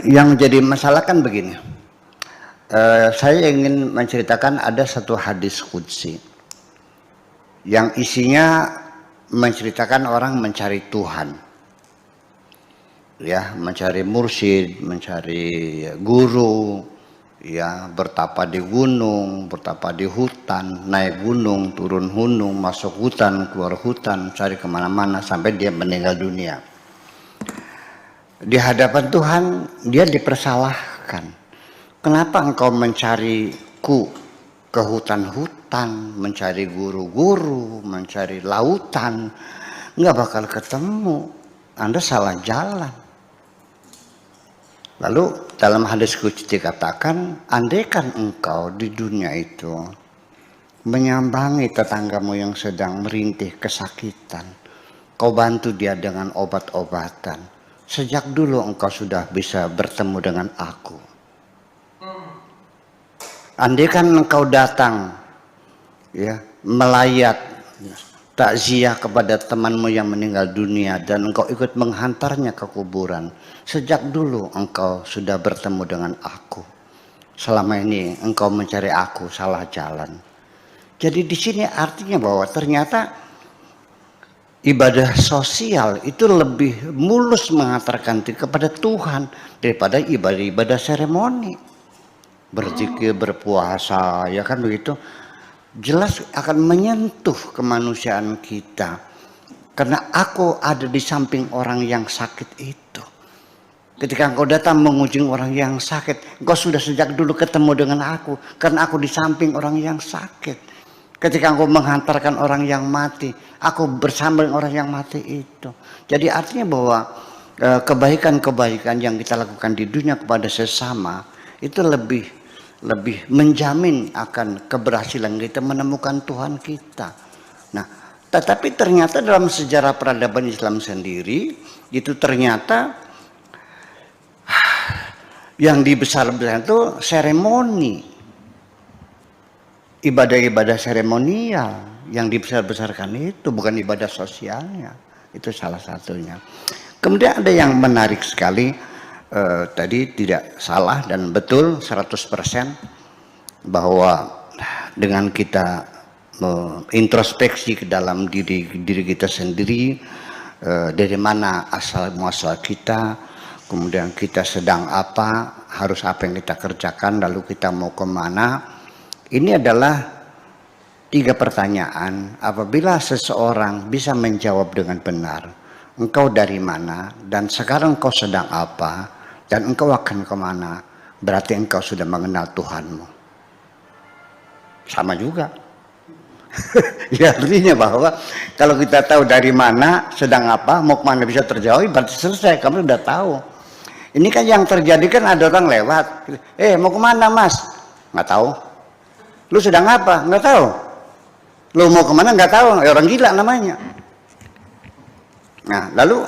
Yang jadi masalah kan begini, saya ingin menceritakan ada satu hadis qudsi yang isinya menceritakan orang mencari Tuhan, ya, mencari mursyid, mencari guru, ya, bertapa di gunung, bertapa di hutan, naik gunung, turun gunung, masuk hutan, keluar hutan, cari kemana-mana sampai dia meninggal dunia. Di hadapan Tuhan dia dipersalahkan. Kenapa engkau mencariku ke hutan-hutan, mencari guru-guru, mencari lautan, nggak bakal ketemu. Anda salah jalan. Lalu dalam hadis qudsi dikatakan, andaikan engkau di dunia itu menyambangi tetanggamu yang sedang merintih kesakitan, kau bantu dia dengan obat-obatan. Sejak dulu engkau sudah bisa bertemu dengan aku. Andaikan engkau datang, ya, melayat takziah kepada temanmu yang meninggal dunia dan engkau ikut menghantarnya ke kuburan, sejak dulu engkau sudah bertemu dengan aku. Selama ini engkau mencari aku salah jalan. Jadi di sini artinya bahwa ternyata ibadah sosial itu lebih mulus mengantarkan kepada Tuhan daripada ibadah-ibadah seremoni. Berzikir, berpuasa, ya kan begitu. Jelas akan menyentuh kemanusiaan kita. Karena aku ada di samping orang yang sakit itu. Ketika engkau datang mengunjungi orang yang sakit, engkau sudah sejak dulu ketemu dengan aku. Karena aku di samping orang yang sakit. Ketika engkau menghantarkan orang yang mati, aku bersama dengan orang yang mati itu. Jadi artinya bahwa kebaikan-kebaikan yang kita lakukan di dunia kepada sesama itu lebih menjamin akan keberhasilan kita menemukan Tuhan kita. Nah, tetapi ternyata dalam sejarah peradaban Islam sendiri itu ternyata yang dibesar-besarkan itu seremoni. Ibadah-ibadah seremonial yang dibesar-besarkan itu bukan ibadah sosialnya. Itu salah satunya. Kemudian ada yang menarik sekali, tadi tidak salah dan betul 100% bahwa dengan kita introspeksi ke dalam diri kita sendiri, dari mana asal muasal kita, kemudian kita sedang apa, harus apa yang kita kerjakan, lalu kita mau kemana. Ini adalah 3 pertanyaan. Apabila seseorang bisa menjawab dengan benar, engkau dari mana dan sekarang engkau sedang apa dan engkau akan kemana, berarti engkau sudah mengenal Tuhanmu. Sama juga. Ya, artinya bahwa kalau kita tahu dari mana, sedang apa, mau kemana bisa terjawab, berarti selesai, kamu sudah tahu. Ini kan yang terjadi kan ada orang lewat, mau kemana mas? Nggak tahu. Lu sedang apa? Nggak tahu. Lu mau kemana? Nggak tahu. Orang gila namanya. Nah, lalu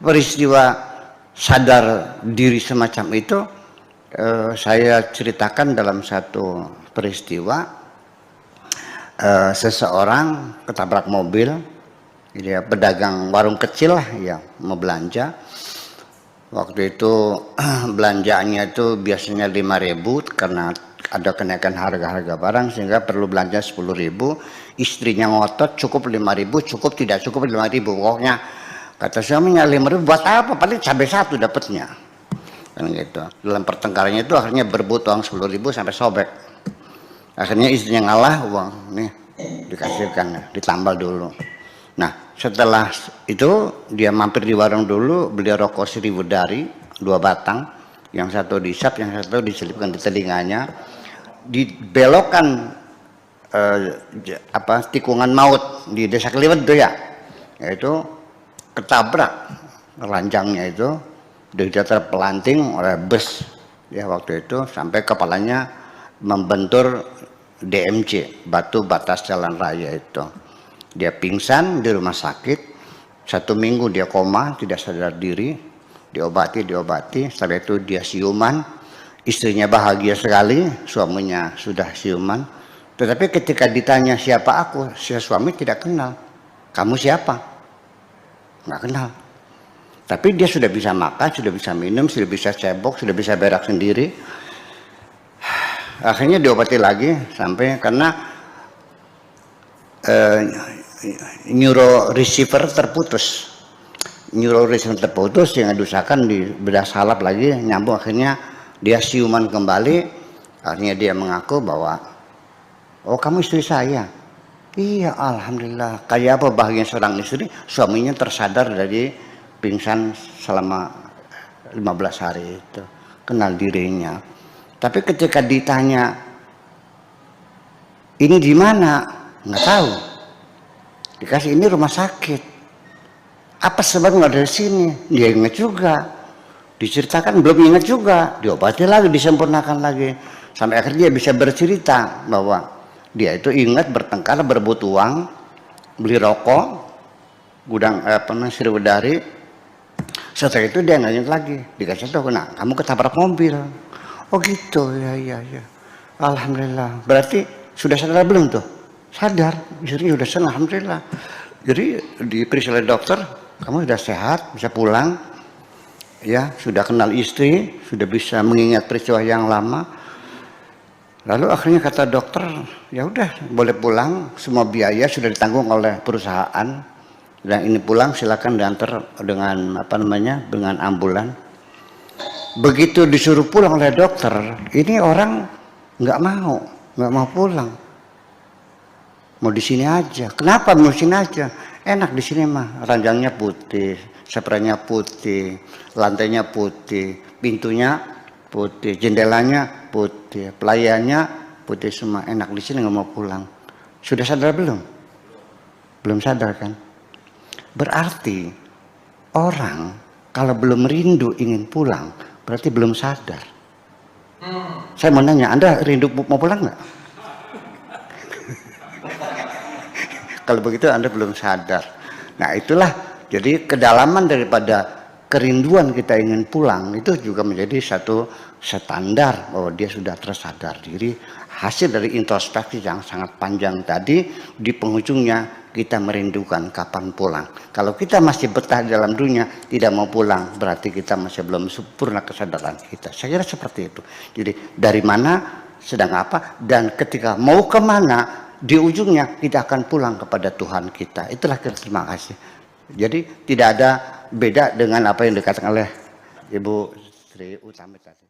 peristiwa sadar diri semacam itu saya ceritakan dalam satu peristiwa. Seseorang ketabrak mobil, dia pedagang warung kecil lah, ya, mau belanja. Waktu itu belanjaannya itu biasanya 5.000 karena ada kenaikan harga-harga barang sehingga perlu belanja 10.000. Istrinya ngotot cukup 5.000, cukup tidak cukup 5.000. Pokoknya kata suaminya 5.000 buat apa? Paling cabai 1 dapatnya. Kan gitu. Dalam pertengkarannya itu akhirnya berebut uang 10.000 sampai sobek. Akhirnya istrinya ngalah, uang nih dikasihkan, ditambal dulu. Nah, setelah itu dia mampir di warung dulu, beli rokok 1.000 dari 2 batang, yang satu diisap, yang satu diselipkan di telinganya, dibelokkan tikungan maut di Desa Keliwet itu ya, yaitu ketabrak ranjangnya itu, dia terpelanting oleh bus ya waktu itu sampai kepalanya membentur DMC, batu batas jalan raya itu. Dia pingsan di rumah sakit, 1 minggu dia koma, tidak sadar diri, diobati, setelah itu dia siuman, istrinya bahagia sekali, suaminya sudah siuman. Tetapi ketika ditanya siapa aku, si suami tidak kenal. Kamu siapa? Nggak kenal. Tapi dia sudah bisa makan, sudah bisa minum, sudah bisa cebok, sudah bisa berak sendiri. Akhirnya diobati lagi sampai karena neuro receiver terputus. Neuro receiver terputus yang diusahakan di bedah salap lagi nyambung, akhirnya dia siuman kembali. Akhirnya dia mengaku bahwa, oh kamu istri saya. Iya, alhamdulillah. Kayak apa bahagia seorang istri, suaminya tersadar dari pingsan selama 15 hari itu, kenal dirinya. Tapi ketika ditanya ini di mana, nggak tahu. Dikasih ini rumah sakit. Apa sebabnya nggak dari sini? Dia ingat juga. Diceritakan belum ingat juga. Diobati lagi, disempurnakan lagi. Sampai akhirnya dia bisa bercerita bahwa dia itu ingat bertengkar, berebut uang, beli rokok, gudang Sriwedari. Setelah itu dia nggak ingat lagi. Dikasih tahu, nah kamu ketabrak mobil. Oh gitu, ya. Alhamdulillah. Berarti sudah sadar belum tuh? Sadar, istrinya sudah senang, alhamdulillah. Jadi diperiksa oleh dokter, kamu sudah sehat, bisa pulang. Ya, sudah kenal istri, sudah bisa mengingat peristiwa yang lama. Lalu akhirnya kata dokter, ya udah boleh pulang, semua biaya sudah ditanggung oleh perusahaan. Dan ini pulang silakan diantar dengan dengan ambulan. Begitu disuruh pulang oleh dokter, ini orang nggak mau pulang. Mau di sini aja. Kenapa mau di sini aja? Enak di sini mah. Ranjangnya putih, spraynya putih, lantainya putih, pintunya putih, jendelanya putih, pelayannya putih semua. Enak di sini, nggak mau pulang. Sudah sadar belum? Belum sadar kan? Berarti orang kalau belum rindu ingin pulang, berarti belum sadar. Saya mau nanya, Anda rindu mau pulang nggak? Kalau begitu Anda belum sadar. Nah itulah, jadi kedalaman daripada kerinduan kita ingin pulang itu juga menjadi satu standar bahwa dia sudah tersadar diri. Hasil dari introspeksi yang sangat panjang tadi, di penghujungnya kita merindukan kapan pulang. Kalau kita masih betah dalam dunia, tidak mau pulang, berarti kita masih belum sempurna kesadaran kita. Saya kira seperti itu. Jadi dari mana, sedang apa, dan ketika mau kemana, di ujungnya kita akan pulang kepada Tuhan kita. Itulah terima kasih. Jadi tidak ada beda dengan apa yang dikatakan oleh Ibu Sri Utami tadi.